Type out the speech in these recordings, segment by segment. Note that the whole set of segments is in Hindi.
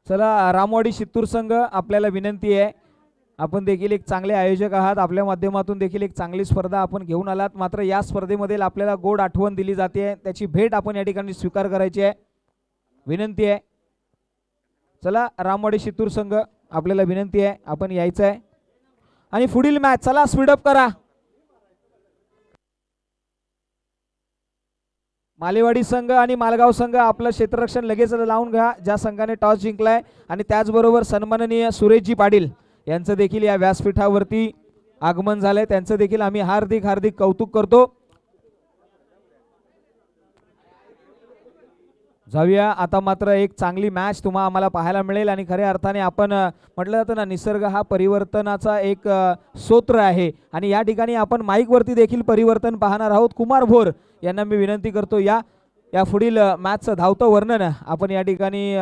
चला रामवाडी शित्तूर संघ, आपल्याला विनंती आहे, आपण देखील एक चांगले आयोजक आहात, आपल्या माध्यमातून देखील एक चांगली स्पर्धा आपण घेऊन आलात, मात्र या स्पर्धेमध्ये आपल्याला गोड आठवण दिली जाते, त्याची भेट आपण या ठिकाणी स्वीकार करायची आहे, विनंती आहे. चला रामवाडी शित्तूर संघ, आपल्याला विनंती आहे, आपण यायचं आहे आणि पुढील मॅच, चला स्पीडअप करा. मालेवाडी संघ आणि मालगाव संघ, आपलं क्षेत्ररक्षण लगेच लावून घ्या, ज्या संघाने टॉस जिंकलाय. आणि त्याचबरोबर सन्माननीय सुरेशजी पाटील यांचं देखील या व्यासपीठावरती आगमन झालंय, त्यांचं देखील आम्ही हार्दिक हार्दिक कौतुक करतो. जाऊया आता, मात्र एक चांगली मॅच तुम्हाला आम्हाला पाहायला मिळेल. आणि खऱ्या अर्थाने आपण म्हटलं जातं ना, निसर्ग हा परिवर्तनाचा एक सूत्र आहे, आणि या ठिकाणी आपण माईक वरती देखील परिवर्तन पाहणार आहोत. कुमार भोर यांना मी विनंती करतो, या पुढील मॅचचं धावतं वर्णन आपण या ठिकाणी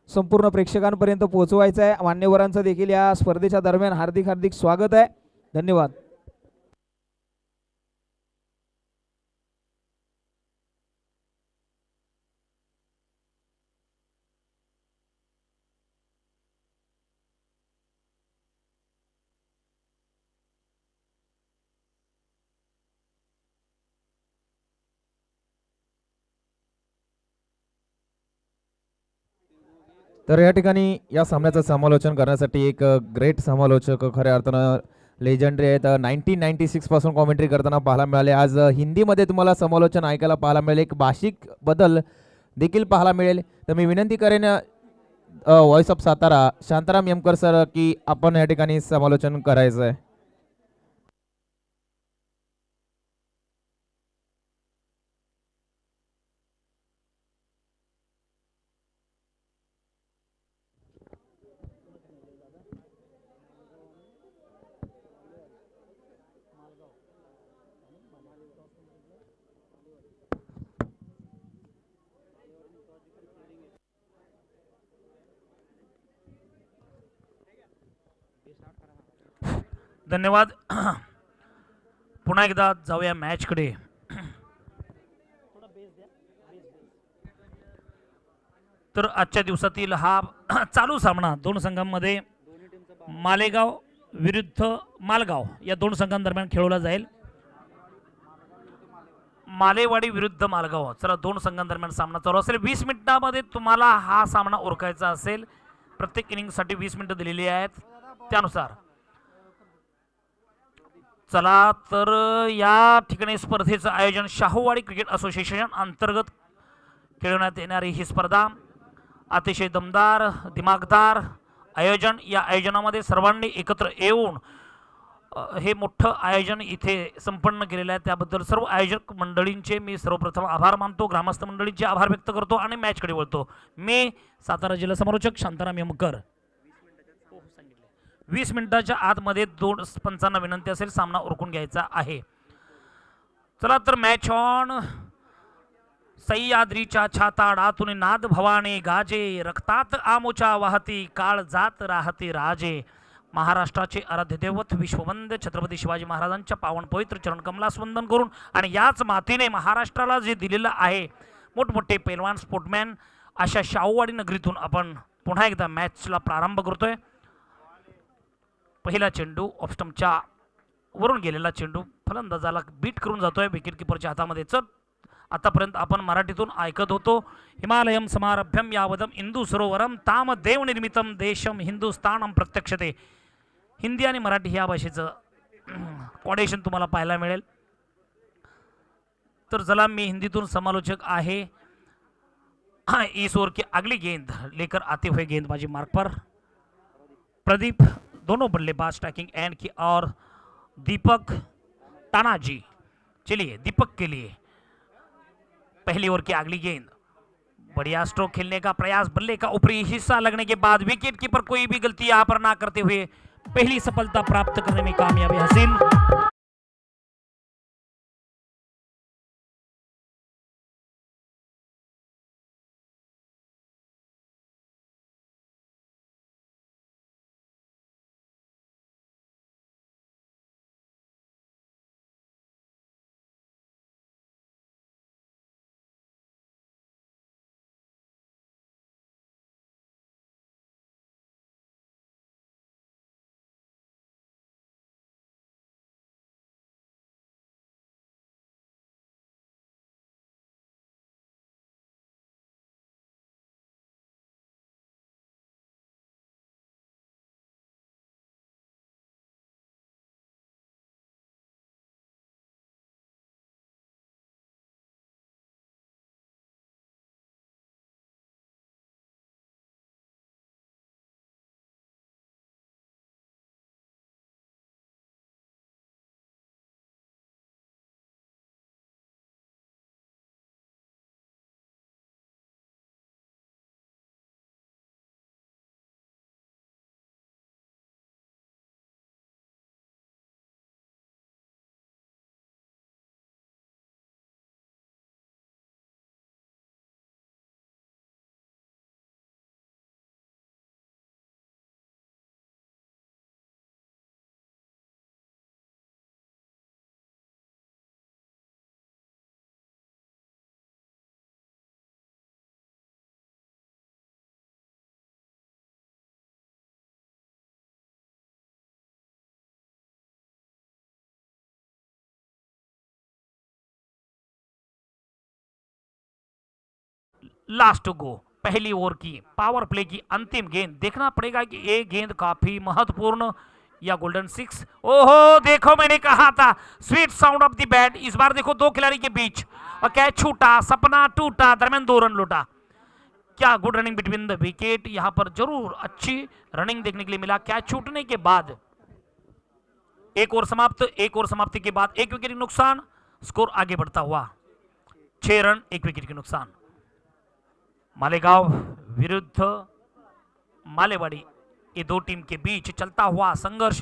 संपूर्ण प्रेक्षकांपर्यंत पोहोचवायचं आहे. मान्यवरांचं देखील या स्पर्धेच्या दरम्यान हार्दिक हार्दिक स्वागत आहे. धन्यवाद. तर या ठिकाणी या सामन्याचं समालोचन करण्यासाठी एक ग्रेट समालोचक, खऱ्या अर्थानं लेजंडरी आहेत, 1996 पासून कॉमेंट्री करताना पाहायला मिळाले. आज हिंदीमध्ये तुम्हाला समालोचन ऐकायला पाहायला मिळेल, एक भाषिक बदल देखील पाहायला मिळेल. तर मी विनंती करेन voice of Satara Shantaram Yamkar sir की आपण या ठिकाणी समालोचन करायचं आहे. धन्यवाद. पुन्हा एकदा जाऊया मॅचकडे. तर आजच्या दिवसातील हा चालू सामना दोन संघांमध्ये मालेगाव विरुद्ध मालगाव या दोन संघांदरम्यान खेळवला जाईल. मालेवाडी विरुद्ध मालगाव, चला दोन संघांदरम्यान सामना चालू असेल. 20 मिनिटांमध्ये तुम्हाला हा सामना उरकायचा असेल. प्रत्येक इनिंगसाठी 20 मिनिटं दिलेली आहेत, त्यानुसार चला. तर या ठिकाणी स्पर्धेचं आयोजन शाहूवाडी क्रिकेट असोसिएशन अंतर्गत खेळवण्यात येणारी ही स्पर्धा अतिशय दमदार दिमागदार आयोजन. या आयोजनामध्ये सर्वांनी एकत्र येऊन हे मोठं आयोजन इथे संपन्न केलेलं आहे, त्याबद्दल सर्व आयोजक मंडळींचे मी सर्वप्रथम आभार मानतो, ग्रामस्थ मंडळींचे आभार व्यक्त करतो आणि मॅचकडे वळतो. मी सातारा जिल्हा समालोचक शांताराम यमकर. 20 मिनिटाच्या आतमध्ये दोन पंचांना विनंती असेल, सामना उरकून घ्यायचा आहे. चला तर मॅच ऑन. सह्याद्रीच्या छाताडातून नाद भवाने गाजे, रक्तात आमोच्या वाहती काळ जात राहते राजे. महाराष्ट्राचे आराध्य दैवत विश्ववंद्य छत्रपती शिवाजी महाराजांच्या पावन पवित्र चरण कमलास वंदन करून आणि याच मातीने महाराष्ट्राला जे दिलेलं आहे मोठमोठे पैलवान स्पोर्टमॅन, अशा शाहूवाडी नगरीतून आपण पुन्हा एकदा मॅचला प्रारंभ करतोय. पहिला चेंडू ऑफस्टम्पच्या वरून गेलेला चेंडू फलंदाजाला बीट करून जातोय विकेट किपरच्या हातामध्ये. चल, आतापर्यंत आपण मराठीतून ऐकत होतो, हिमालयम समारभ्यम यावदम इंदू सरोवरम ताम देव निर्मितम देशम हिंदुस्थानम प्रत्यक्षते. हिंदी आणि मराठी ह्या भाषेचं कॉर्डिनेशन तुम्हाला पाहायला मिळेल. तर चला, मी हिंदीतून समालोचक आहे. इस ओवर की अगली गेंद लेकर आते हुए गेंदबाजी मार्ग पर प्रदीप, दोनों बल्लेबाज टैकिंग एंड की और दीपक तानाजी. चलिए दीपक के लिए पहली ओवर की अगली गेंद. बढ़िया स्ट्रोक खेलने का प्रयास, बल्ले का ऊपरी हिस्सा लगने के बाद विकेट कीपर कोई भी गलती यहां पर ना करते हुए पहली सफलता प्राप्त करने में कामयाबी हासिल. लास्ट गो, पहली ओवर की पावर प्ले की अंतिम गेंद। देखना पड़ेगा कि ये गेंद काफी महत्वपूर्ण या गोल्डन सिक्स। ओहो, देखो मैंने कहा था sweet sound of the bat. इस बार देखो दो खिलाड़ी के बीच और कैच छूटा, सपना टूटा, दरमियान 2 रन लौटा। क्या good running between the wicket, यहां पर जरूर अच्छी रनिंग देखने के लिए मिला। कैच छूटने के बाद एक ओवर समाप्त, एक ओवर समाप्ति के बाद 1 विकेट नुकसान, स्कोर आगे बढ़ता हुआ 6 रन 1 विकेट के नुकसान। मालेगांव विरुद्ध मालेवाड़ी, ये दो टीम के बीच चलता हुआ संघर्ष।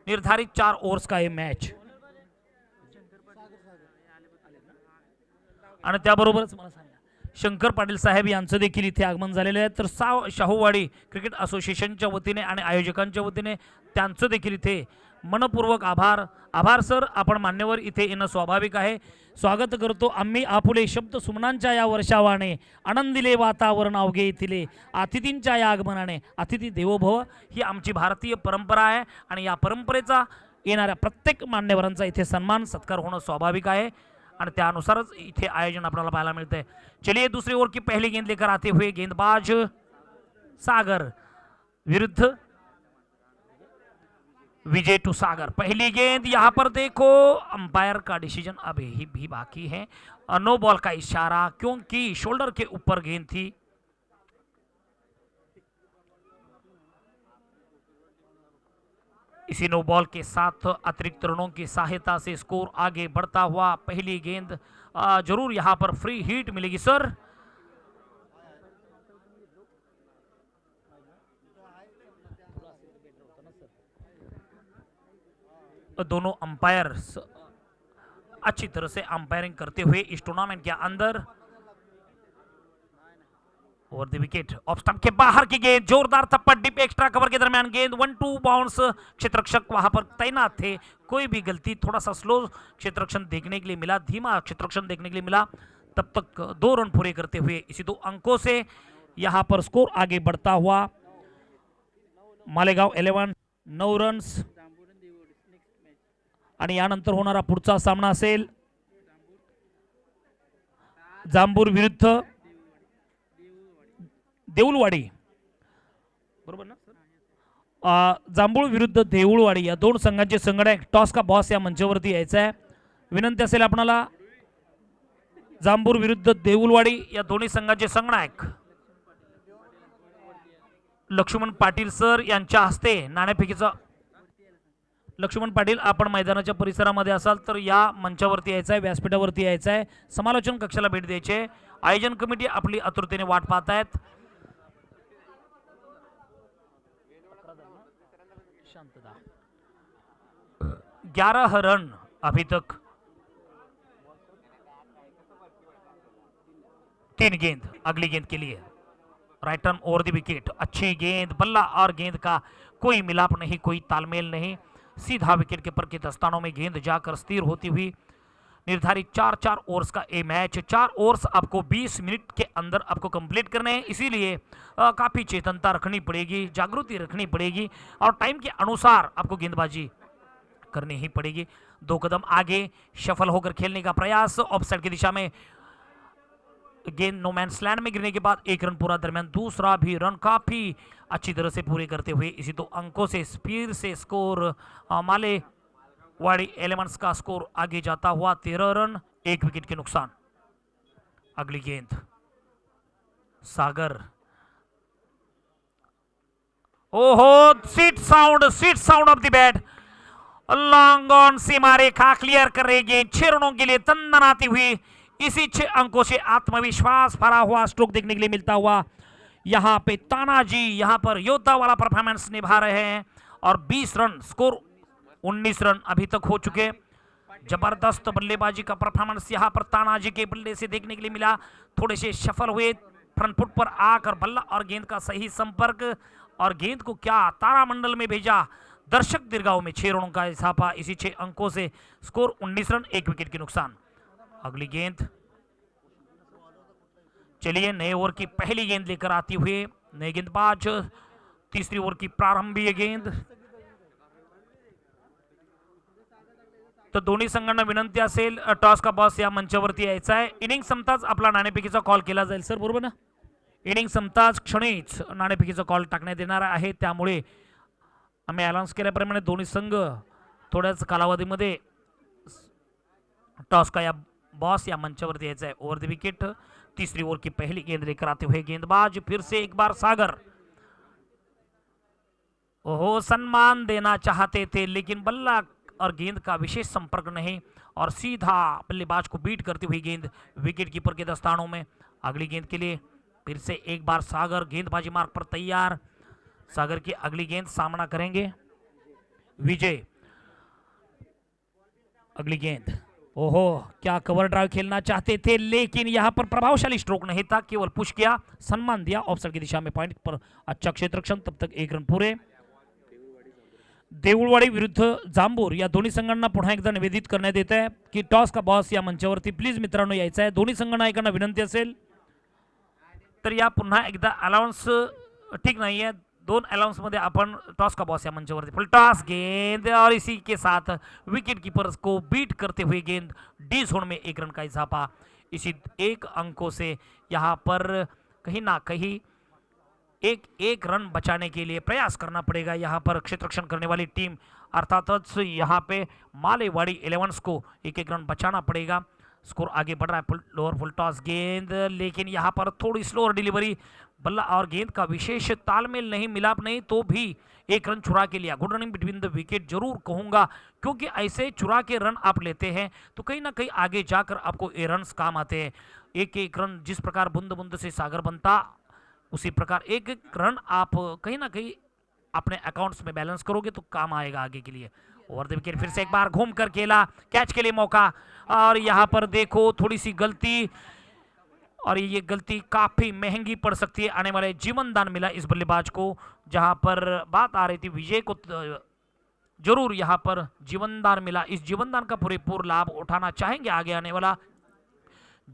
निर्धारित 4 ओव्हर्स का हे मॅच आणि त्याबरोबरच मला सांगा शंकर पाटील साहेब यांचं देखील इथे आगमन झालेलं आहे। तर शाहूवाडी क्रिकेट असोसिएशनच्या वतीने आणि आयोजकांच्या वतीने त्यांचं देखील इथे मनपूर्वक आभार सर। आपण मान्यवर इथे येणं स्वाभाविक आहे। स्वागत करतो आम्ही आपुले शब्द सुमनांच्या या वर्षावाने, आनंदिले वातावरण अवघे येथील अतिथींच्या या आगमनाने। अतिथी देवो भव ही आमची भारतीय परंपरा आहे आणि या परंपरेचा येणाऱ्या प्रत्येक मान्यवरांचा इथे सन्मान सत्कार होणं स्वाभाविक आहे और त्यानुसारच इथे आयोजन आपल्याला पाहायला मिळते है। चलिए दूसरी ओवर की पहली गेंद लेकर आते हुए गेंदबाज सागर विरुद्ध विजय टू सागर। पहली गेंद यहां पर देखो अंपायर का डिसीजन अभी भी बाकी है। नो बॉल का इशारा क्योंकि शोल्डर के ऊपर गेंद थी। इसी नो बॉल के साथ अतिरिक्त रनों की सहायता से स्कोर आगे बढ़ता हुआ। पहली गेंद जरूर यहां पर फ्री हिट मिलेगी सर। दोनों अंपायर्स अच्छी तरह से अंपायरिंग करते हुए इस टूर्नामेंट के अंदर। Over the wicket off stump के बाहर की गेंद, जोरदार थप्पड़ डीप एक्स्ट्रा कवर के दरमियान गेंद 1-2 बाउंस। क्षेत्ररक्षक वहां पर तैनात थे, कोई भी गलती, थोड़ा सा स्लो क्षेत्ररक्षण देखने के लिए मिला, धीमा क्षेत्ररक्षण देखने के लिए मिला। तब तक 2 रन पूरे करते हुए इसी 2 अंकों से यहां पर स्कोर आगे बढ़ता हुआ। मालेगाव 11 9 रन्स आणि यानंतर होणारा पुढचा सामना असेल जांभूर विरुद्ध देऊळवाडी, बरोबर ना? जांभूळ विरुद्ध देऊळवाडी या दोन संघांचे संगणक टॉस का बॉस या मंचावरती यायचा आहे। विनंती असेल आपणाला जांभूर विरुद्ध देऊळवाडी या दोन्ही संघांचे संगणक लक्ष्मण पाटील सर यांच्या हस्ते नाणेफेकीचा। लक्ष्मण पाटील आपण मैदानाच्या परिसरामध्ये असाल तर या मंचावरती यायचं आहे, व्यासपीठावरती यायचं आहे, समालोचन कक्षाला भेट द्यायची आहे। आयोजन कमिटी आपली आतुरतेने वाट पाहत आहेत। शांतता 11 रन अभी तक, 3 गेंद अगली गेंद के लिए। Right turn over the wicket, अच्छी गेंद, बल्ला और गेंद का कोई मिलाप नहीं, कोई तालमेल नहीं, सीधा विकेट कीपर के दस्तानों में गेंद जाकर स्थिर होती हुई। निर्धारित 4 ओवर्स का ये मैच, 4 ओवर्स आपको 20 मिनट के अंदर आपको कंप्लीट करने हैं, इसीलिए काफी चेतनता रखनी पड़ेगी, जागृति रखनी पड़ेगी और टाइम के अनुसार आपको गेंदबाजी करनी ही पड़ेगी। 2 कदम आगे शफल होकर खेलने का प्रयास, ऑफसाइड की दिशा में गेंद नो मैन लैंड में गिरने के बाद 1 रन पूरा, दरमियान दूसरा भी रन काफी अच्छी तरह से पूरे करते हुए इसी 2 अंकों से स्पीड से स्कोर मालेवाड़ी एलिमेंट्स का स्कोर आगे जाता हुआ 13 रन 1 विकेट के नुकसान। अगली गेंद सागर, ओहो seat sound of the bat, long on सीमा रेखा क्लियर कर रही गेंद 6 रनों के लिए तंदनाती हुई। इसी 6 अंकों से आत्मविश्वास भरा हुआ स्ट्रोक देखने के लिए मिलता हुआ। यहां पे तानाजी यहां पर योद्धा वाला परफॉर्मेंस निभा रहे हैं और 20 रन स्कोर 19 रन अभी तक हो चुके। जबरदस्त बल्लेबाजी का परफॉर्मेंस यहां पर तानाजी के बल्ले से देखने के लिए मिला। थोड़े से सफल हुए, फ्रंट फुट पर आकर बल्ला और गेंद का सही संपर्क और गेंद को क्या तारामंडल में भेजा। दर्शक दीर्घाओं में 6 रनों का इजाफा, इसी 6 अंकों से स्कोर 19 रन 1 विकेट के नुकसान। अगली गेंद, चलिए नए ओवर की पहली गेंद लेकर आती हुए नए गेंदबाज, तीसरी ओवर की प्रारंभीय गेंद। तर दोन्ही संघांना विनंती असेल टॉस का बॉस या मंचावरती यायचा आहे. इनिंग संपताच आपला नाणेफेकीचा कॉल केला जाईल सर, बरोबर ना? इनिंग संपताच क्षणीच नाणेफेकीचा कॉल टाकण्यात येणार आहे. त्यामुळे आम्ही अनाउन्स केल्याप्रमाणे दोन्ही संघ थोड्याच कालावधीमध्ये टॉस का या बॉस या मंचावरती यायचा है. ओवर द विकेट तीसरी ओवर की पहली गेंद लेकर आते हुए गेंदबाज फिर से एक बार सागर. ओहो, सम्मान देना चाहते थे लेकिन बल्ला और गेंद का विशेष संपर्क नहीं और सीधा बल्लेबाज को बीट करती हुई गेंद विकेट कीपर के दस्तानों में. अगली गेंद के लिए फिर से एक बार सागर गेंदबाजी मार्ग पर तैयार. सागर की अगली गेंद सामना करेंगे विजय. अगली गेंद, ओहो, क्या कवर ड्राइव खेलना चाहते थे लेकिन यहां पर प्रभावशाली स्ट्रोक नहीं था, केवल पुश किया, सम्मान दिया ऑफसाइड की दिशा में पॉइंट पर. अच्छा क्षेत्ररक्षण, तब तक 1 रन पूरे. देऊळवाडी विरुद्ध जांभूर या दोन्ही संघांना पुन्हा एकदा निवेदित करण्यात येत आहे की टॉस का बॉस या मंचावरती प्लीज मित्रांनो यायचं आहे. दोन्ही संघ नायकांना विनंती असेल तर या पुन्हा एकदा अलाउन्स ठीक नाहीये. 2 अलाउंस मध्ये आपण टॉस का बॉस या मंचावरती फुल टॉस गेंद और इसी के साथ विकेट कीपर को बीट करते हुए गेंद डी जोन में 1 रन का इजाफा. इसी 1 अंकों से यहाँ पर कहीं ना कहीं एक रन बचाने के लिए प्रयास करना पड़ेगा यहाँ पर क्षेत्ररक्षण करने वाली टीम, अर्थात यहाँ पे मालेवाड़ी इलेवंस को 1 रन बचाना पड़ेगा. स्कोर आगे बढ़ रहा है. लोअर फुल टॉस गेंद, लेकिन यहाँ पर थोड़ी स्लोअर डिलीवरी, बल्ला और गेंद का विशेष तालमेल नहीं, मिलाप नहीं, तो भी 1 रन चुरा के लिया. Good running between the wicket जरूर कहूंगा, क्योंकि ऐसे चुरा के रन आप लेते हैं तो कहीं ना कहीं आगे जाकर आपको ये रन काम आते हैं. 1 रन जिस प्रकार बूंद बूंद से सागर बनता, उसी प्रकार 1 रन आप कहीं ना कहीं अपने अकाउंट्स में बैलेंस करोगे तो काम आएगा आगे के लिए. ओवर द विकेट फिर से एक बार घूम कर खेला, कैच के लिए मौका, और यहाँ पर देखो थोड़ी सी गलती, और ये गलती काफी महंगी पड़ सकती है. आने वाले जीवन दान मिला इस बल्लेबाज को, जहां पर बात आ रही थी विजय को जरूर यहाँ पर जीवन दान मिला. इस जीवन दान का पूरेपूर लाभ उठाना चाहेंगे आगे आने वाला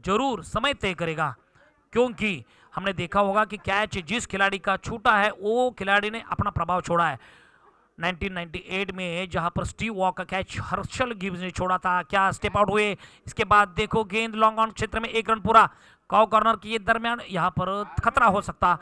जरूर समय तय करेगा, क्योंकि हमने देखा होगा कि कैच जिस खिलाड़ी का छूटा है वो खिलाड़ी ने अपना प्रभाव छोड़ा है. 1998 में जहां पर स्टीव वॉक का कैच हर्षल गिब्स ने छोड़ा था, क्या स्टेप आउट हुए. इसके बाद देखो गेंद लॉन्ग ऑन क्षेत्र में 1 रन पूरा. काउ कॉर्नर के दरमियान यहां पर खतरा हो सकता,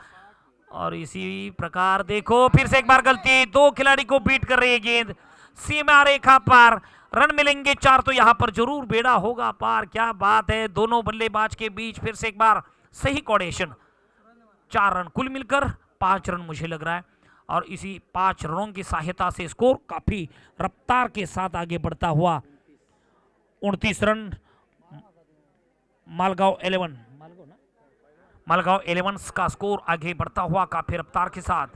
और इसी प्रकार देखो फिर से एक बार गलती, 2 खिलाड़ी को बीट कर रही है गेंद सीमा रेखा पार. रन मिलेंगे 4 तो यहां पर जरूर बेड़ा होगा पार. क्या बात है, दोनों बल्लेबाज के बीच फिर से एक बार सही कोऑर्डिनेशन. 4 रन कुल मिलकर 5 रन मुझे लग रहा है, और इसी 5 रनों की सहायता से स्कोर काफी रफ्तार के साथ आगे बढ़ता हुआ 29 रन मालगांव 11 का स्कोर आगे बढ़ता हुआ काफी रफ्तार के साथ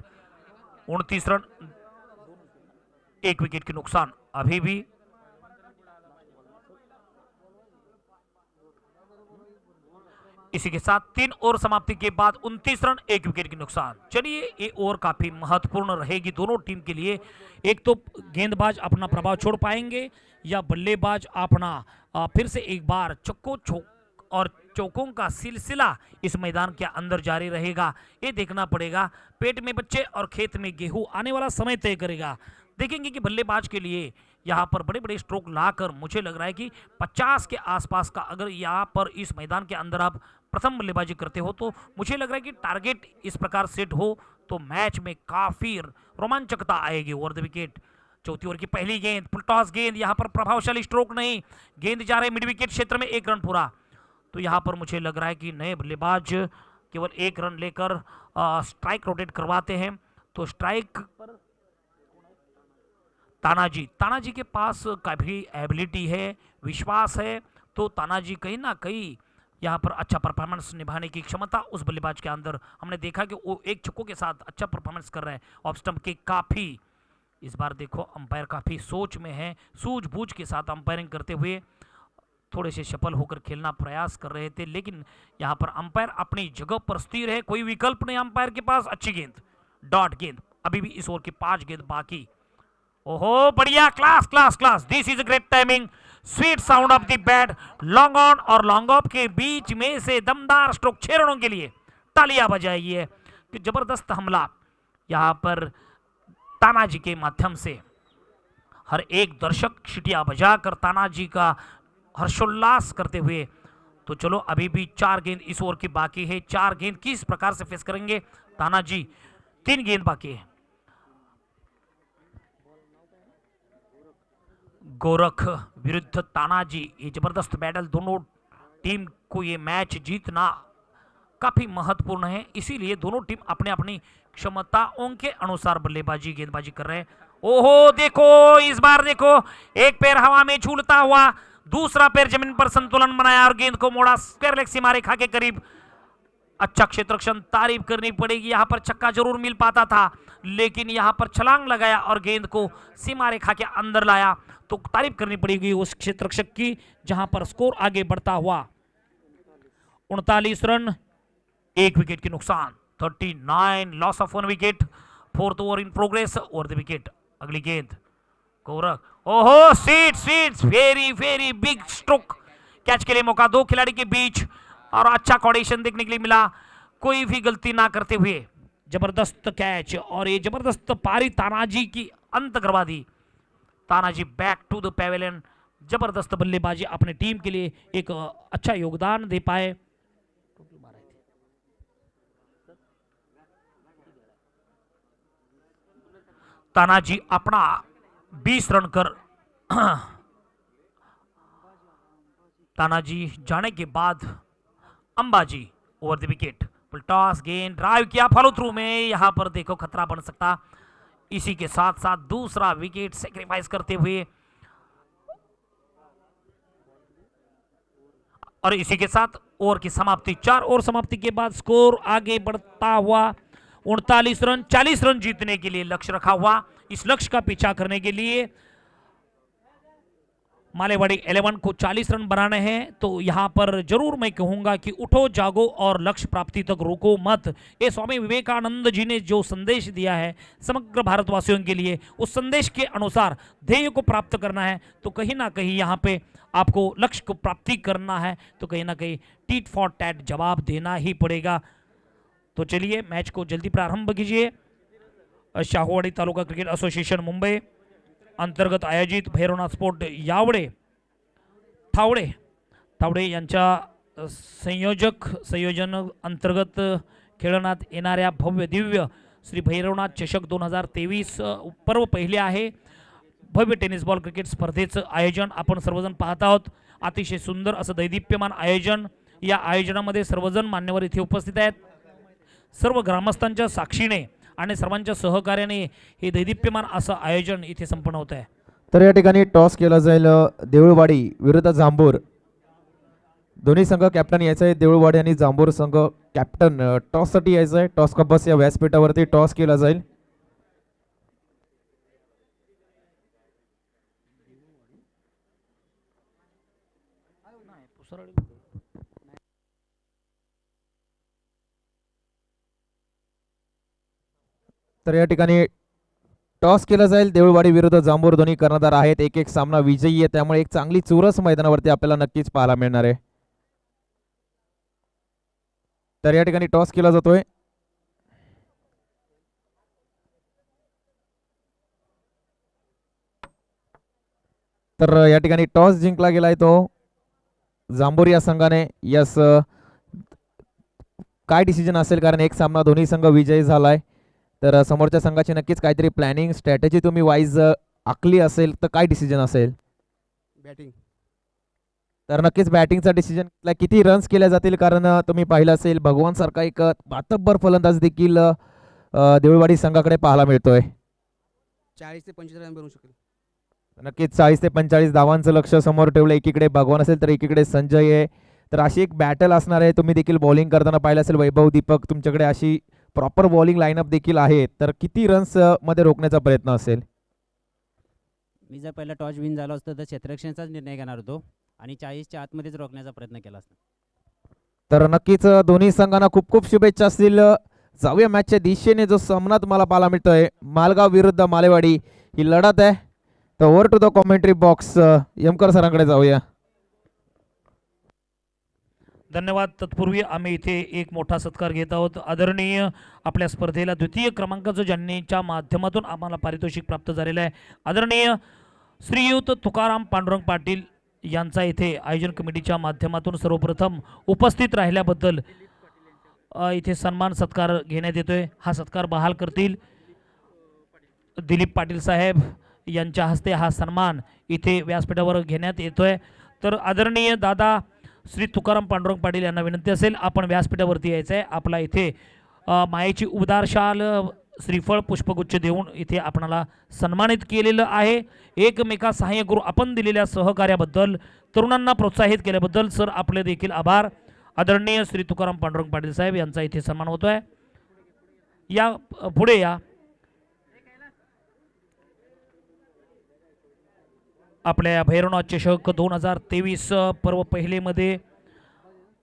29 रन, 1 विकेट के नुकसान. अभी भी इसी के साथ 3 ओवर समाप्ति के बाद 29 रन, 1 विकेट के नुकसान. चलिए, ये ओवर काफी महत्वपूर्ण रहेगी दोनों टीम के लिए. एक तो गेंदबाज अपना प्रभाव छोड़ पाएंगे या बल्लेबाज अपना फिर से एक बार चौकों का सिलसिला इस मैदान के अंदर जारी रहेगा. ये देखना पड़ेगा. पेट में बच्चे और खेत में गेहूं, आने वाला समय तय करेगा. देखेंगे कि बल्लेबाज के लिए यहाँ पर बड़े बड़े स्ट्रोक लाकर मुझे लग रहा है कि 50 के आसपास का अगर यहाँ पर इस मैदान के अंदर आप प्रथम बल्लेबाजी करते हो तो मुझे लग रहा है कि टारगेट इस प्रकार सेट हो तो मैच में काफी रोमांचकता आएगी. ओवर द विकेट चौथी ओवर की पहली गेंद, फुल टॉस गेंद, यहाँ पर प्रभावशाली स्ट्रोक नहीं, गेंद जा रहे मिड विकेट क्षेत्र में 1 रन पूरा. तो यहाँ पर मुझे लग रहा है कि नए बल्लेबाज केवल 1 रन लेकर स्ट्राइक रोटेट करवाते हैं. तो स्ट्राइक पर तानाजी के पास काफी एबिलिटी है, विश्वास है, तो तानाजी कहीं ना कहीं यहाँ पर अच्छा परफॉर्मेंस निभाने की क्षमता उस बल्लेबाज के अंदर हमने देखा कि वो 1 छक्कों के साथ अच्छा परफॉर्मेंस कर रहे हैं. ऑफ स्टंप के काफी इस बार देखो अंपायर काफी सोच में है, सूझबूझ के साथ अंपायरिंग करते हुए थोड़े से सफल होकर खेलना प्रयास कर रहे थे, लेकिन यहाँ पर अंपायर अपनी जगह पर स्थिर है, कोई विकल्प नहीं अंपायर के पास. अच्छी गेंद, डॉट गेंद, अभी भी इस ओवर की 5 गेंद बाकी. ओहो, बढ़िया, class class class, this is great timing, sweet sound of the bat. Long on और लॉन्ग ऑफ के बीच में से दमदार स्ट्रोक 6 रनों के लिए तालियां बजाइए कि जबरदस्त हमला यहाँ पर तानाजी के माध्यम से. हर एक दर्शक सीटियां बजाकर तानाजी का हर्षोल्लास करते हुए। तो चलो अभी भी 4 गेंद इस ओवर की बाकी है। 4 गेंद किस प्रकार से फेस करेंगे तानाजी, 3 गेंद बाकी है। गोरख विरुद्ध तानाजी, ये जबरदस्त बैटल, दोनों टीम को ये मैच जीतना काफी महत्वपूर्ण है, इसीलिए दोनों टीम अपने अपनी क्षमताओं के अनुसार बल्लेबाजी गेंदबाजी कर रहे हैं। ओहो देखो, इस बार देखो एक पैर हवा में झूलता हुआ, दूसरा पैर जमीन पर संतुलन बनाया और गेंद को मोड़ा स्क्वायर लेग सीमा रेखा के करीब। अच्छा क्षेत्ररक्षण, तारीफ करनी पड़ेगी। यहां पर छक्का जरूर मिल पाता था, लेकिन यहां पर छलांग लगाया और गेंद को सीमा रेखा के अंदर लाया, तो तारीफ करनी पड़ेगी उस क्षेत्ररक्षक की, जहां पर स्कोर आगे बढ़ता हुआ 39 रन, 1 विकेट की नुकसान, 39 loss of 1 wicket. 4th over in progress, over the wicket. अगली गेंद गोरख, ओहो sweet, very very big stroke, catch के लिए मौका 2 खिलाड़ी के बीच और अच्छा कोऑर्डिनेशन देखने के लिए मिला, कोई भी गलती ना करते हुए जबरदस्त कैच और ये जबरदस्त पारी तानाजी की अंत करवा दी। Tanaji back to the pavilion, जबरदस्त बल्लेबाजी, अपने टीम के लिए एक अच्छा योगदान दे पाए। तानाजी अपना 20 रन कर तानाजी जाने के बाद Ambaji over the wicket, toss गेंद ड्राइव किया, फॉलो थ्रू में यहां पर देखो खतरा बन सकता। इसी के साथ साथ दूसरा विकेट सेक्रीफाइस करते हुए और इसी के साथ ओवर की समाप्ति। 4 ओवर समाप्ति के बाद स्कोर आगे बढ़ता हुआ 39 रन, 40 रन जीतने के लिए लक्ष्य रखा हुआ। इस लक्ष्य का पीछा करने के लिए मालेवाड़ी 11 को 40 रन बनाने हैं, तो यहां पर जरूर मैं कहूंगा कि उठो जागो और लक्ष्य प्राप्ति तक रुको मत। ये स्वामी विवेकानंद जी ने जो संदेश दिया है समग्र भारतवासियों के लिए, उस संदेश के अनुसार ध्येय को प्राप्त करना है, तो कहीं ना कहीं यहां पे आपको लक्ष्य को प्राप्ति करना है, तो कहीं ना कहीं टीट फॉर टैट जवाब देना ही पड़ेगा। तो चलिए मैच को जल्दी प्रारंभ कीजिए। शाहूवाडी तालुका क्रिकेट असोसिएशन मुंबई अंतर्गत आयोजित भैरवनाथ स्पोर्ट यावडे थावडे यांच्या संयोजन अंतर्गत खेळण्यात येणाऱ्या भव्य दिव्य श्री भैरवनाथ चषक 2023 पर्व पहिले आहे। भव्य टेनिस बॉल क्रिकेट स्पर्धेचं आयोजन आपण सर्वजण पाहत आहोत। अतिशय सुंदर असं दैदिप्यमान आयोजन, या आयोजनामध्ये सर्वजण मान्यवर इथे उपस्थित आहेत। सर्व ग्रामस्थांच्या साक्षीने आणि सर्वांच्या सहकार्याने हे दैदिप्यमान असं आयोजन इथे संपन्न होत आहे। तर या ठिकाणी टॉस केला जाईल देऊळवाडी विरुद्ध जांभूर, दोन्ही संघ कॅप्टन यायचं आहे। देऊळवाडी आणि जांभूर संघ कॅप्टन टॉससाठी यायचं आहे। टॉस का बस या व्यासपीठावरती टॉस केला जाईल। तर या ठिकाणी टॉस केला जाईल। देऊळवाडी विरुद्ध जांभूर दोन्ही कर्णधार आहेत, एक एक सामना विजयी आहे, त्यामुळे एक चांगली चुरस मैदानावरती आपल्याला नक्कीच पाहायला मिळणार आहे। तर या ठिकाणी टॉस केला जातोय। तर या ठिकाणी टॉस जिंकला गेलाय तो जांभूर या संघाने। यस, काय डिसिजन असेल, कारण एक सामना दोन्ही संघ विजयी झालाय, तर समोरच्या संघाची नक्कीच काहीतरी प्लॅनिंग स्ट्रॅटेजी तुम्ही वाईज आखली असेल, तर काय डिसिजन असेल? बॅटिंग। तर नक्कीच बॅटिंगचा डिसिजन किती रन्स केले जातील, कारण तुम्ही पाहिलं असेल भगवान सारखा एक मातब्बर फलंदाज देखील देऊळवाडी संघाकडे पाहायला मिळतोय। 40 ते 25 रन बनवू शकेल। नक्कीच 40 ते 45 धावांचं लक्ष समोर ठेवलं। एकीकडे भगवान असेल तर एकीकडे संजय आहे, तर अशी एक बॅटल असणार आहे। तुम्ही देखील बॉलिंग करताना पाहिलं असेल वैभव दीपक, तुमच्याकडे अशी प्रॉपर बॉलिंग लाईनअप देखील आहे, तर किती रन्स मध्ये रोखण्याचा प्रयत्न असेल? मी जर पहिला टॉस विन झालो असतं तर क्षेत्ररक्षणाचाच निर्णय घेणार होतो आणि 40च्या आतमध्येच रोखण्याचा प्रयत्न केला असता। तर नक्कीच दोन्ही संघांना खूप खूप शुभेच्छा असतील। जाऊया मॅचच्या दिशेने, जो सामना तुम्हाला पाहायला मिळतोय मालगाव विरुद्ध मालेवाडी ही लढत आहे। तर over to the commentary box, यमकर सरांकडे जाऊया। धन्यवाद। तत्पूर्वी आम्ही इथे एक मोठा सत्कार घेत आहोत। आदरणीय आपल्या स्पर्धेला द्वितीय क्रमांकाचं ज्यांनीच्या माध्यमातून आम्हाला पारितोषिक प्राप्त झालेलं आहे, आदरणीय श्रीयुत तुकाराम पांडुरंग पाटील यांचा इथे आयोजन कमिटीच्या माध्यमातून सर्वप्रथम उपस्थित राहिल्याबद्दल इथे सन्मान सत्कार घेण्यात येतोय. हा सत्कार बहाल करतील दिलीप पाटील साहेब यांच्या हस्ते हा सन्मान इथे व्यासपीठावर घेण्यात येतोय. तर आदरणीय दादा श्री तुकाराम पांडुरंग पाटील यांना विनंती असेल आपण व्यासपीठावरती यायचं आहे. आपला इथे मायेची उबदार शाल श्रीफळ पुष्पगुच्छ देऊन इथे आपणाला सन्मानित केलेलं आहे. एकमेका सहाय्य करू आपण दिलेल्या सहकार्याबद्दल तरुणांना प्रोत्साहित केल्याबद्दल सर आपले देखील आभार. आदरणीय श्री तुकाराम पांडुरंग पाटील साहेब यांचा इथे सन्मान होतोय. या पुढे या. आपल्या भैरवनाथ चषक 2023 पर्व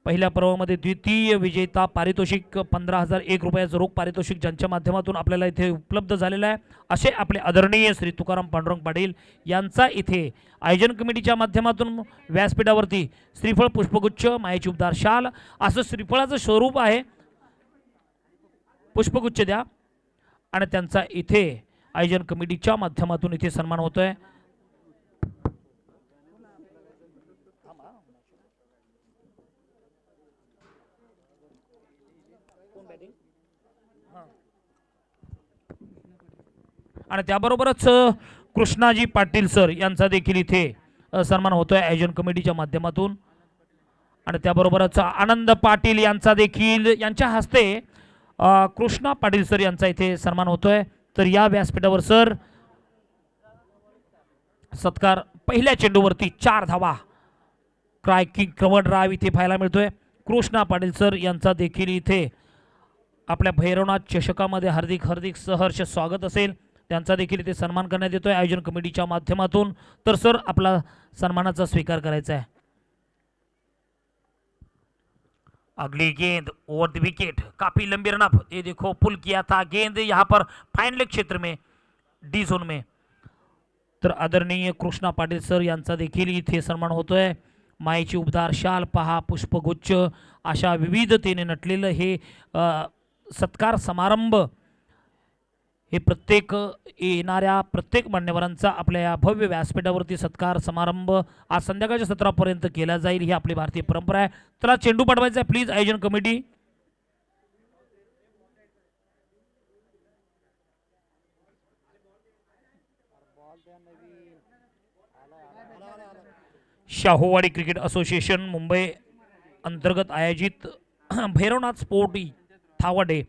पहिल्या पर्वामध्ये द्वितीय विजेता पारितोषिक 15,001 रुपयाचं रोख पारितोषिक ज्यांच्या माध्यमातून आपल्याला इथे उपलब्ध झालेलं आहे असे आपले आदरणीय श्री तुकाराम पांडुरंग पाटील यांचा इथे आयोजन कमिटीच्या माध्यमातून व्यासपीठावरती श्रीफळ पुष्पगुच्छ मायेची उबदार शाल असं श्रीफळाचं स्वरूप आहे. पुष्पगुच्छ द्या आणि त्यांचा इथे आयोजन कमिटीच्या माध्यमातून इथे सन्मान होतोय. आणि त्याबरोबरच कृष्णाजी पाटील सर यांचा देखील इथे सन्मान होतोय आयोजन कमिटीच्या माध्यमातून. आणि त्याबरोबरच आनंद पाटील यांचा देखील यांच्या हस्ते कृष्णा पाटील सर यांचा इथे सन्मान होतोय. तर या व्यासपीठावर सर सत्कार पहिल्या चेंडूवरती 4 धावा क्रायकिंग क्रमणराव इथे पाहायला मिळतोय. कृष्णा पाटील सर यांचा देखील इथे आपल्या भैरवनाथ चषकामध्ये हार्दिक हार्दिक सहर्ष स्वागत असेल. त्यांचा देखील इथे सन्मान करण्यात येतोय आयोजन कमिटीच्या माध्यमातून. तर सर आपला सन्मानाचा स्वीकार करायचा है. अगली गेंद ओवर द विकेट काफी लंबी रन अप. ये देखो पुल किया था गेंद यहाँ पर फाइन लेग क्षेत्र में डी जोन में. तर आदरणीय कृष्णा पाटील सर यांचा देखील इथे सन्मान होतोय. मायेची उबदार शाल पहा पुष्पगुच्छ अशा विविधतेने नटलेलं हे सत्कार समारंभ हे प्रत्येक येणाऱ्या प्रत्येक मान्यवरांचा आपल्या या भव्य व्यासपीठावरती सत्कार समारंभ आज संध्याकाळच्या सत्रापर्यंत केला जाईल ही आपली भारतीय परंपरा आहे. चला चेंडू पाठवायचा आहे प्लीज आयोजन committee. Shahuwadi cricket association Mumbai अंतर्गत आयोजित भैरवनाथ स्पोर्ट थावडे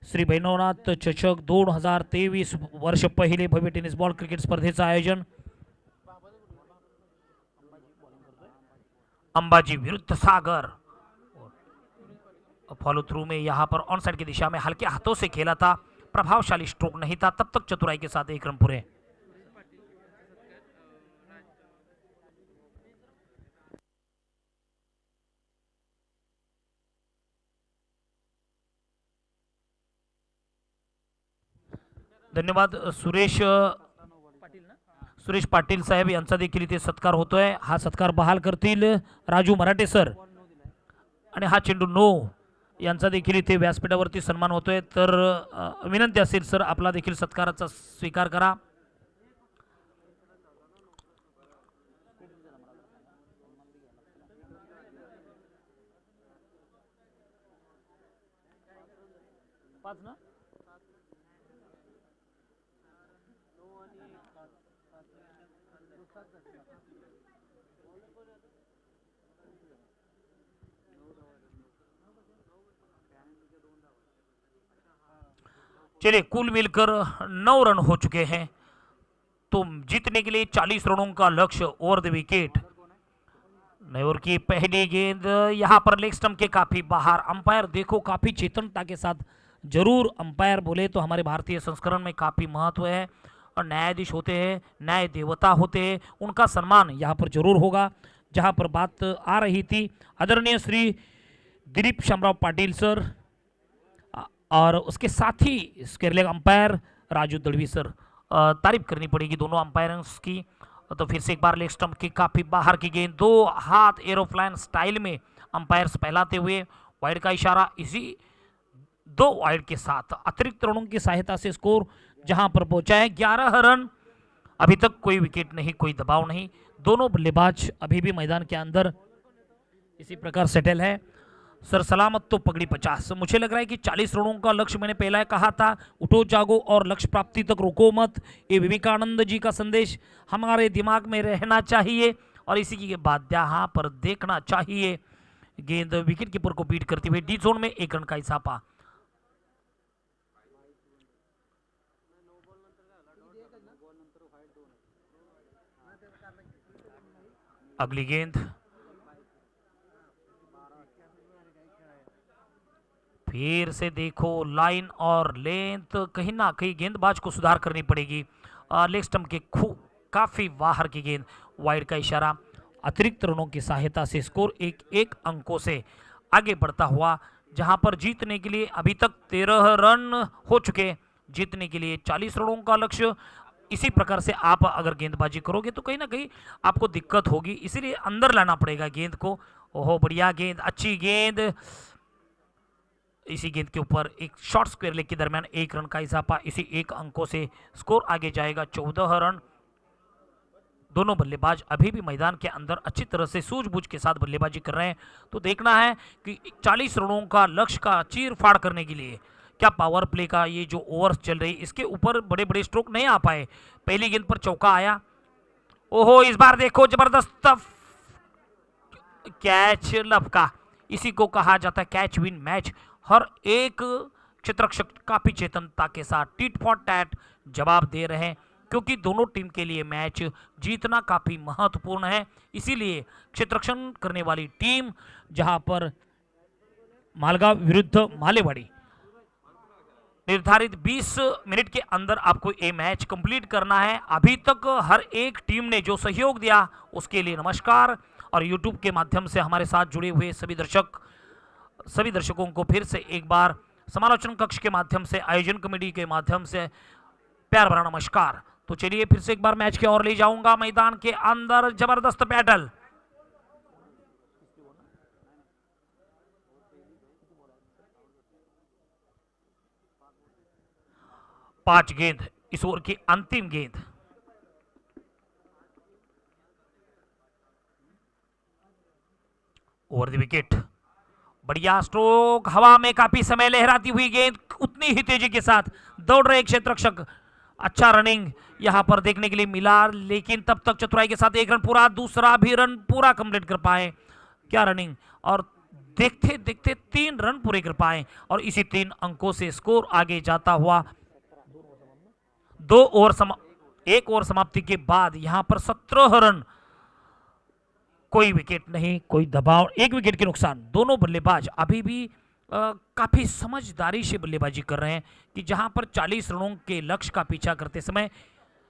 श्री भैरवनाथ चषक 2023 वर्ष पहिले भव्य टेनिस बॉल क्रिकेट स्पर्धेचं आयोजन अंबाजी विरुद्ध सागर. फॉलो थ्रू में यहाँ पर ऑन साइड की दिशा में हल्के हाथों से खेला था. प्रभावशाली स्ट्रोक नहीं था तब तक चतुराई के साथ 1 रन पूरे. धन्यवाद. सुरेश पाटील साहेब यांचा देखील इथे सत्कार होतोय. हा सत्कार बहाल करतील राजू मराठे सर. आणि हा चेंडू नो यांचा देखील इथे व्यासपीठावरती सन्मान होतोय. तर विनंती असेल सर आपला देखील सत्काराचा स्वीकार करा. चलिए कुल मिलकर 9 रन हो चुके हैं. तो जीतने के लिए 40 रनों का लक्ष्य ओवर द विकेट. नयोर की पहली गेंद यहाँ पर लेग स्टंप के काफी बाहर. अंपायर देखो काफी चेतनता के साथ. जरूर अंपायर बोले तो हमारे भारतीय संस्करण में काफी महत्व है और न्यायाधीश होते हैं न्याय देवता होते हैं उनका सम्मान यहाँ पर जरूर होगा. जहाँ पर बात आ रही थी आदरणीय श्री दिलीप शामराव पाटिल सर और उसके साथ ही केरले अंपायर राजू दड़वी सर. तारीफ करनी पड़ेगी दोनों अंपायर्स की. तो फिर से एक बार लेग स्टंप की काफी बाहर की गेंद 2 हाथ एरोप्लेन स्टाइल में अंपायर्स फैलाते हुए वाइड का इशारा. इसी 2 वाइड के साथ अतिरिक्त रनों की सहायता से स्कोर जहां पर पहुंचा है 11 रन अभी तक कोई विकेट नहीं, कोई दबाव नहीं, दोनों बल्लेबाज अभी भी मैदान के अंदर इसी प्रकार सेटल है। सर सलामत तो पगड़ी 50। मुझे लग रहा है कि 40 रनों का लक्ष्य मैंने पहला कहा था, उठो जागो और लक्ष्य प्राप्ति तक रुको मत, ये विवेकानंद जी का संदेश हमारे दिमाग में रहना चाहिए और इसी के बाद यहाँ पर देखना चाहिए। गेंद विकेट कीपर को बीट करते हुए डी जोन में 1 रन का इजाफा। अगली गेंद फिर से देखो, लाइन और लेंथ कहीं ना कहीं गेंदबाज को सुधार करनी पड़ेगी। लेग स्टंप के काफी बाहर की गेंद, वाइड का इशारा। अतिरिक्त रनों की सहायता से स्कोर 1 अंकों से आगे बढ़ता हुआ, जहां पर जीतने के लिए अभी तक 13 रन हो चुके, जीतने के लिए 40 रनों का लक्ष्य। इसी प्रकार से आप अगर गेंदबाजी करोगे तो कहीं ना कहीं आपको दिक्कत होगी, इसीलिए अंदर लाना पड़ेगा गेंद को। ओहो बढ़िया गेंद, अच्छी गेंद। इसी गेंद के ऊपर एक शॉर्ट स्क्वायर लेग के दरमियान 1 रन का इजाफा, इसी 1 अंकों से स्कोर आगे जाएगा 14 रन। दोनों बल्लेबाज अभी भी मैदान के अंदर अच्छी तरह से सूझबूझ के साथ बल्लेबाजी कर रहे हैं। तो देखना है कि 40 रनों का लक्ष्य का चीर फाड़ करने के लिए क्या पावर प्ले का ये जो ओवर्स चल रही, इसके ऊपर बड़े बड़े स्ट्रोक नहीं आ पाए। पहली गेंद पर चौका आया, ओहो इस बार देखो जबरदस्त कैच लपका, इसी को कहा जाता है कैच विन मैच। हर एक क्षेत्ररक्षक काफी चेतनता के साथ टिट फॉर टैट जवाब दे रहे हैं, क्योंकि दोनों टीम के लिए मैच जीतना काफी महत्वपूर्ण है। इसीलिए क्षेत्ररक्षण करने वाली टीम, जहां पर मालगांव विरुद्ध मालेवाड़ी, निर्धारित 20 मिनट के अंदर आपको ये मैच कंप्लीट करना है। अभी तक हर एक टीम ने जो सहयोग दिया उसके लिए नमस्कार। और यूट्यूब के माध्यम से हमारे साथ जुड़े हुए सभी दर्शकों को फिर से एक बार समालोचन कक्ष के माध्यम से, आयोजन कमेटी के माध्यम से प्यार भरा नमस्कार। तो चलिए फिर से एक बार मैच के और ले जाऊंगा मैदान के अंदर, जबरदस्त बैटल। पांच गेंद, इस ओवर की अंतिम गेंद। ओवर द विकेट, बढ़िया स्ट्रोक, हवा में काफी समय लहराती हुई गेंद, उतनी ही तेजी के साथ दौड़ रहे क्षेत्ररक्षक। अच्छा रनिंग यहां पर देखने के लिए मिला, लेकिन तब तक चतुराई के साथ 1 रन पूरा, दूसरा भी रन पूरा कंप्लीट कर पाए। क्या रनिंग, और देखते देखते 3 रन पूरे कर पाए और इसी 3 अंकों से स्कोर आगे जाता हुआ 1 ओवर समाप्ति के बाद यहां पर 17 रन, कोई विकेट नहीं, कोई दबाव, 1 विकेट के नुकसान। दोनों बल्लेबाज अभी भी काफी समझदारी से बल्लेबाजी कर रहे हैं कि जहां पर 40 रनों के लक्ष्य का पीछा करते समय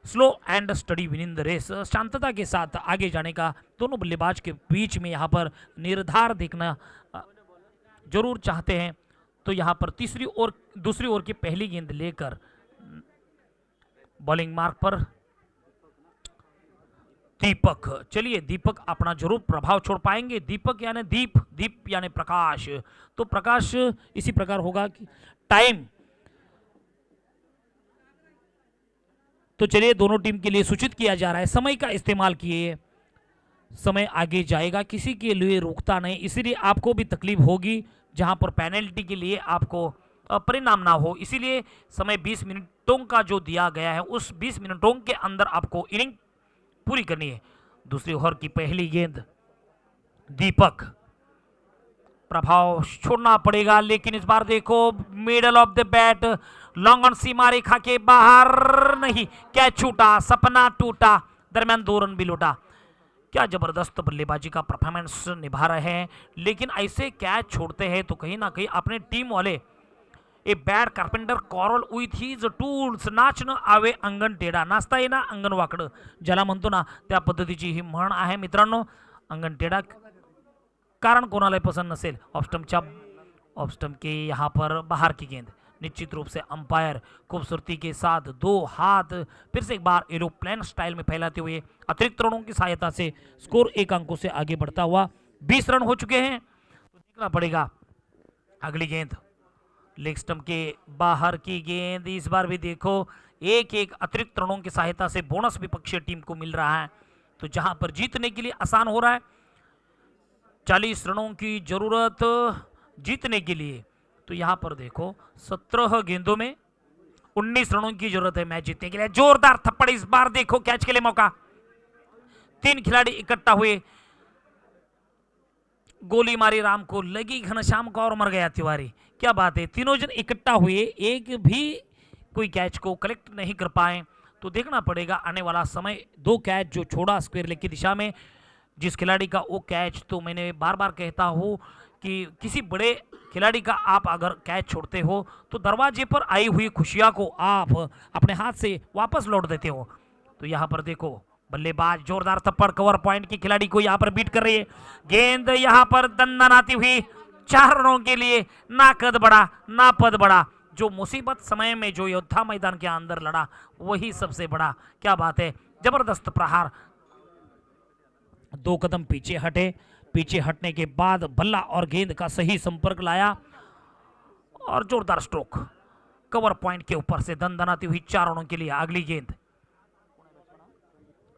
slow and study winning the race, शांतता के साथ आगे जाने का दोनों बल्लेबाज के बीच में यहां पर निर्धार देखना जरूर चाहते हैं। तो यहां पर दूसरी ओवर की पहली गेंद लेकर बॉलिंग मार्क पर दीपक। चलिए दीपक अपना जरूर प्रभाव छोड़ पाएंगे। दीपक यानी दीप यानी प्रकाश, तो प्रकाश इसी प्रकार होगा कि टाइम। तो चलिए दोनों टीम के लिए सूचित किया जा रहा है, समय का इस्तेमाल किए, समय आगे जाएगा, किसी के लिए रुकता नहीं, इसीलिए आपको भी तकलीफ होगी जहां पर पेनल्टी के लिए आपको परिणाम ना हो। इसीलिए समय 20 मिनटों का जो दिया गया है, उस 20 मिनटों के अंदर आपको इनिंग पूरी करनी है। दूसरी ओवर की पहली गेंद, दीपक, प्रभाव छोड़ना पड़ेगा, लेकिन इस बार देखो middle of the bat, long on सीमा रेखा के बाहर नहीं, कैच छूटा, सपना टूटा, दरमियान 2 रन भी लौटा। क्या जबरदस्त बल्लेबाजी का परफॉर्मेंस निभा रहे हैं, लेकिन ऐसे कैच छोड़ते हैं तो कहीं ना कहीं अपने टीम वाले a bad carpenter quarrel with his tools, नाचणं आवे अंगण टेढा, नाचता येईना अंगण वाकडं, ज्याला म्हणतो ना त्या पद्धतीची ही म्हण आहे मित्रांनो। अंगण टेढा कारण कोणाला पसंद नसेल। ऑफ स्टंप के यहाँ पर बाहर की गेंद, निश्चित रूप से अंपायर खूबसूरती के साथ 2 हाथ फिर से एक बार एरोप्लेन स्टाइल में फैलाते हुए अतिरिक्त रनों की सहायता से स्कोर 1 अंकों से आगे बढ़ता हुआ 20 रन हो चुके हैं। तो देखना पड़ेगा अगली गेंद, लेग स्टंप के बाहर की गेंद। इस बार भी देखो एक एक अतिरिक्त रनों की सहायता से बोनस विपक्षीय टीम को मिल रहा है, तो जहां पर जीतने के लिए आसान हो रहा है। 40 रनों की जरूरत जीतने के लिए, तो यहां पर देखो 17 गेंदों में 19 रनों की जरूरत है मैच जीतने के लिए। जोरदार थप्पड़, इस बार देखो कैच के लिए मौका। 3 खिलाड़ी इकट्ठा हुए, गोली मारी राम को, लगी घनश्याम को और मर गया तिवारी। क्या बात है, तीनों जन इकट्ठा हुए, एक भी कोई कैच को कलेक्ट नहीं कर पाए। तो देखना पड़ेगा आने वाला समय। 2 कैच जो छोड़ा स्क्वायर लेग की दिशा में, जिस खिलाड़ी का वो कैच, तो मैंने बार बार कहता हूं कि किसी बड़े खिलाड़ी का आप अगर कैच छोड़ते हो तो दरवाजे पर आई हुई खुशियां को आप अपने हाथ से वापस लौट देते हो। तो यहां पर देखो बल्लेबाज जोरदार थप्पड़, कवर पॉइंट के खिलाड़ी को यहां पर बीट कर रही है। गेंद यहां पर दंदनाती हुई 4 रनों के लिए। ना कद बढ़ा ना पद बढ़ा, जो मुसीबत समय में जो योद्धा मैदान के अंदर लड़ा वही सबसे बड़ा। क्या बात है, जबरदस्त प्रहार। 2 कदम पीछे हटे, पीछे हटने के बाद बल्ला और गेंद का सही संपर्क लाया और जोरदार स्ट्रोक कवर पॉइंट के ऊपर से दंदनाती हुई 4 रनों के लिए। अगली गेंद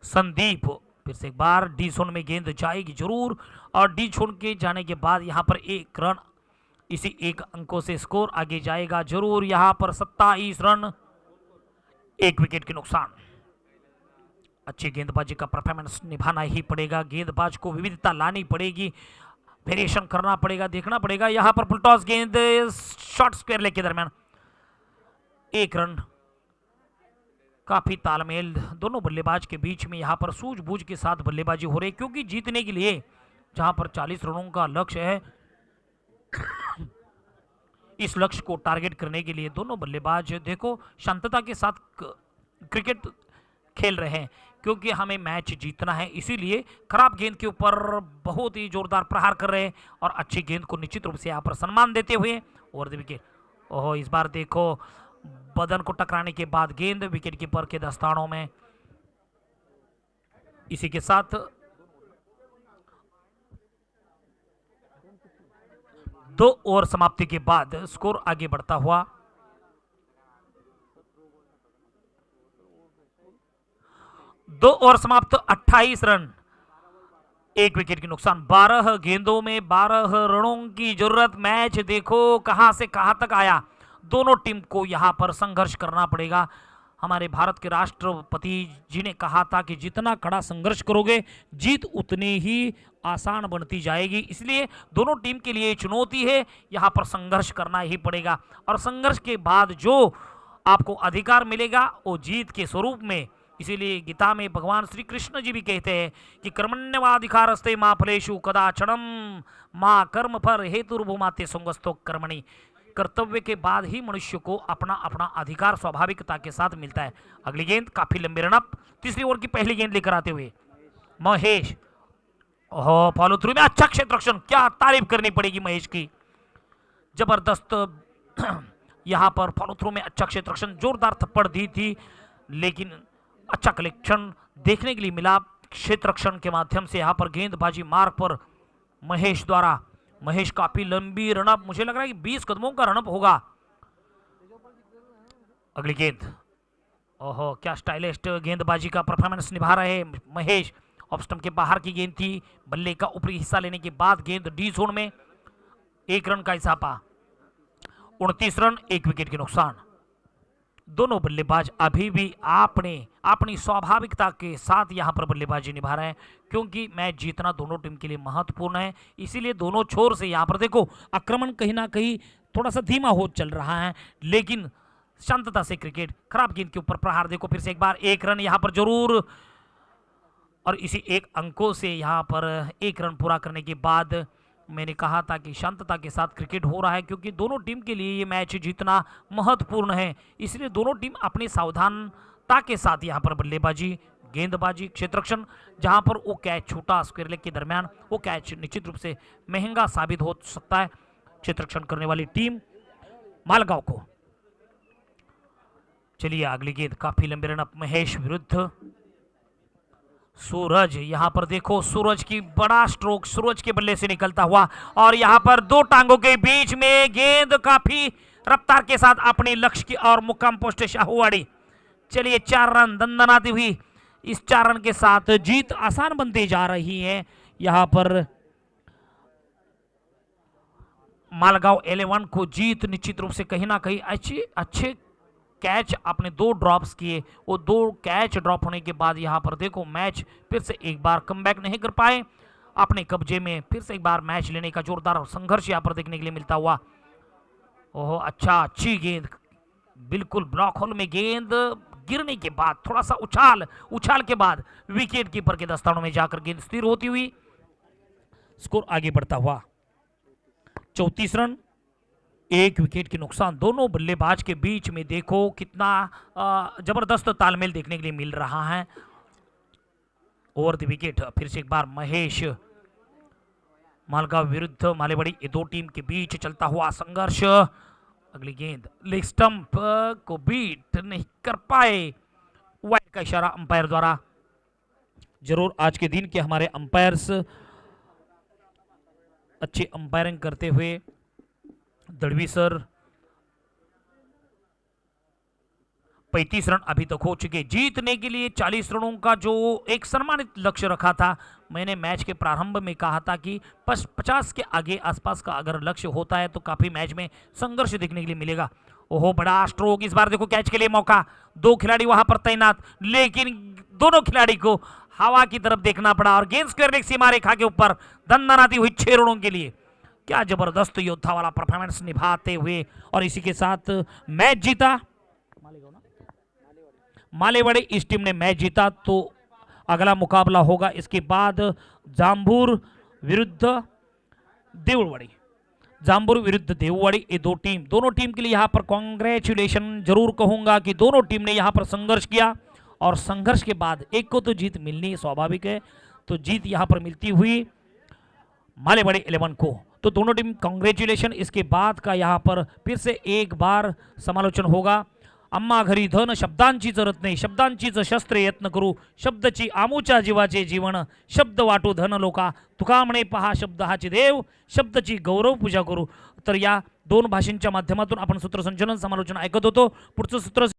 संदीप, फिर से एक बार डी जोन में गेंद जाएगी जरूर, और डी जोन के जाने के बाद यहां पर 1 रन, इसी 1 अंकों से स्कोर आगे जाएगा जरूर। यहां पर 27 रन, 1 विकेट के नुकसान। अच्छी गेंदबाजी का परफॉर्मेंस निभाना ही पड़ेगा, गेंदबाज को विविधता लानी पड़ेगी, वेरिएशन करना पड़ेगा, देखना पड़ेगा। यहां पर फुलटॉस गेंद शॉर्ट स्क्वायर लेग के दरमियान 1 रन। काफी तालमेल दोनों बल्लेबाज के बीच में यहां पर सूझबूझ के साथ बल्लेबाजी हो रही है, क्योंकि जीतने के लिए जहां पर 40 रनों का लक्ष्य है, इस लक्ष्य को टारगेट करने के लिए दोनों बल्लेबाज देखो शांतता के साथ क्रिकेट खेल रहे हैं, क्योंकि हमें मैच जीतना है। इसीलिए खराब गेंद के ऊपर बहुत ही जोरदार प्रहार कर रहे हैं और अच्छी गेंद को निश्चित रूप से यहाँ पर सम्मान देते हुए ओवर द विकेट। ओहो, इस बार देखो बदन को टकराने के बाद गेंद विकेट कीपर के दस्तानों में। इसी के साथ 2 ओवर समाप्ति के बाद स्कोर आगे बढ़ता हुआ 2 ओवर समाप्त, 28 रन, 1 विकेट के नुकसान। 12 गेंदों में 12 रनों की जरूरत। मैच देखो कहां से कहां तक आया। दोनों टीम को यहां पर संघर्ष करना पड़ेगा। हमारे भारत के राष्ट्रपति जी ने कहा था कि जितना कड़ा संघर्ष करोगे जीत उतनी ही आसान बनती जाएगी। इसलिए दोनों टीम के लिए चुनौती है, यहां पर संघर्ष करना ही पड़ेगा, और संघर्ष के बाद जो आपको अधिकार मिलेगा वो जीत के स्वरूप में। इसीलिए गीता में भगवान श्री कृष्ण जी भी कहते हैं कि कर्मण्यवाधिकारस्ते मा फलेषु कदाचनम मां कर्म फल हेतुर्भूमाते संगस्तो कर्मणि। कर्तव्य के बाद ही मनुष्य को अपना अपना अधिकार स्वाभाविकता के साथ मिलता है। अगली गेंद काफी लंबी रनअप, तीसरी ओवर की पहली गेंद लेकर आते हुए महेश। ओहो, फॉलो थ्रू में अच्छा क्षेत्ररक्षण, क्या तारीफ करनी पड़ेगी महेश की। जबरदस्त यहां पर फॉलो थ्रू में अच्छा क्षेत्ररक्षण, जोरदार थप्पड़ दी थी, लेकिन अच्छा कलेक्शन देखने के लिए मिला क्षेत्ररक्षण के माध्यम से। यहां पर गेंदबाजी मार्ग पर महेश द्वारा। महेश काफी लंबी रनअप, मुझे लग रहा है कि 20 कदमों का रनअप होगा। अगली गेंद, ओहो क्या स्टाइलिस्ट गेंदबाजी का परफॉर्मेंस निभा रहे हैं महेश। ऑफ स्टंप के बाहर की गेंद थी, बल्ले का ऊपरी हिस्सा लेने के बाद गेंद डी जोन में, 1 रन का इजाफा, 29 रन, 1 विकेट के नुकसान। दोनों बल्लेबाज अभी भी अपनी स्वाभाविकता के साथ यहां पर बल्लेबाजी निभा रहे हैं, क्योंकि मैच जीतना दोनों टीम के लिए महत्वपूर्ण है। इसीलिए दोनों छोर से यहां पर देखो आक्रमण कहीं ना कहीं थोड़ा सा धीमा हो चल रहा है, लेकिन शांतता से क्रिकेट। खराब गेंद के ऊपर प्रहार देखो, फिर से एक बार 1 रन यहां पर जरूर, और इसी 1 अंकों से यहां पर 1 रन पूरा करने के बाद मैंने कहा था कि शांतता के साथ क्रिकेट हो रहा है, क्योंकि दोनों टीम के लिए ये मैच जीतना महत्वपूर्ण है। इसलिए दोनों टीम अपनी सावधानता के साथ यहां पर बल्लेबाजी, गेंदबाजी, क्षेत्ररक्षण, जहां पर वो कैच छूटा स्क्वायर लेग के दरमियान, वो कैच निश्चित रूप से महंगा साबित हो सकता है क्षेत्ररक्षण करने वाली टीम मालगांव को। चलिए अगली गेंद, काफी लंबे रनअप महेश विरुद्ध सूरज। यहां पर देखो सूरज की बड़ा स्ट्रोक सूरज के बल्ले से निकलता हुआ, और यहां पर 2 टांगों के बीच में गेंद काफी रफ्तार के साथ अपने लक्ष्य की और मुकाम पोस्ट शाहूवाड़ी। चलिए 4 रन दंदनाती हुई इस 4 रन के साथ जीत आसान बनती जा रही है। यहां पर मालगांव 11 को जीत निश्चित रूप से कहीं ना कहीं अच्छे कैच अपने 2 ड्रॉप्स किए, वो 2 कैच ड्रॉप होने के बाद यहां पर देखो मैच फिर से एक बार कमबैक नहीं कर पाए अपने कब्जे में। फिर से एक बार मैच लेने का जोरदार संघर्ष यहां पर देखने के लिए मिलता हुआ। ओहो अच्छी गेंद, बिल्कुल ब्लॉक होल में गेंद गिरने के बाद थोड़ा सा उछाल के बाद विकेट कीपर के दस्तानों में जाकर गेंद स्थिर होती हुई स्कोर आगे बढ़ता हुआ। 34 रन 1 विकेट के नुकसान। दोनों बल्लेबाज के बीच में देखो कितना जबरदस्त तालमेल देखने के लिए मिल रहा है। ओवर द विकेट फिर से एक बार महेश मालगांव विरुद्ध मालेवाड़ी, ये 2 टीम के बीच चलता हुआ संघर्ष। अगली गेंद लेग स्टंप को बीट नहीं कर पाए, वाइड का इशारा अंपायर द्वारा। जरूर आज के दिन के हमारे अंपायर्स अच्छी अंपायरिंग करते हुए दड़वी सर। 35 रन अभी तक हो चुके। जीतने के लिए 40 रनों का जो एक सम्मानित लक्ष्य रखा था, मैंने मैच के प्रारंभ में कहा था कि 50 के आगे आसपास का अगर लक्ष्य होता है तो काफी मैच में संघर्ष देखने के लिए मिलेगा। ओहो बड़ा स्ट्रोक, इस बार देखो कैच के लिए मौका, 2 खिलाड़ी वहां पर तैनात, लेकिन दोनों खिलाड़ी को हवा की तरफ देखना पड़ा और गेंद स्क्वायर लेग सीमा रेखा के ऊपर दंदनाती हुई 6 रनों के लिए। क्या जबरदस्त योद्धा वाला परफॉर्मेंस निभाते हुए और इसी के साथ मैच जीता मालेवाड़ी। इस टीम ने मैच जीता तो अगला मुकाबला होगा इसके बाद जाम्बूर विरुद्ध देववाड़ी। जाम्बूर विरुद्ध देववाड़ी, ये दोनों टीम के लिए यहाँ पर कांग्रेचुलेशन जरूर कहूंगा कि दोनों टीम ने यहाँ पर संघर्ष किया और संघर्ष के बाद एक को तो जीत मिलनी स्वाभाविक है, तो जीत यहाँ पर मिलती हुई मालेवाड़ी 11 को। तो दोनों टीम कांग्रेचुलेशन। इसके बाद का यहाँ पर फिर से एक बार समालोचन होगा। अम्मा घरी धन शब्दांची जरत नाही, शब्दांचीच शस्त्रे यत्न करू, शब्दची आमुच्या जीवाचे जीवन, शब्द वाटू धन लोका, तुका म्हणे पहा शब्द हाची देव, शब्दची गौरव पूजा करू। तर या 2 भाषांच्या माध्यमातून आपण सूत्रसंचलन समालोचन ऐकत होतो। पुढचं सूत्र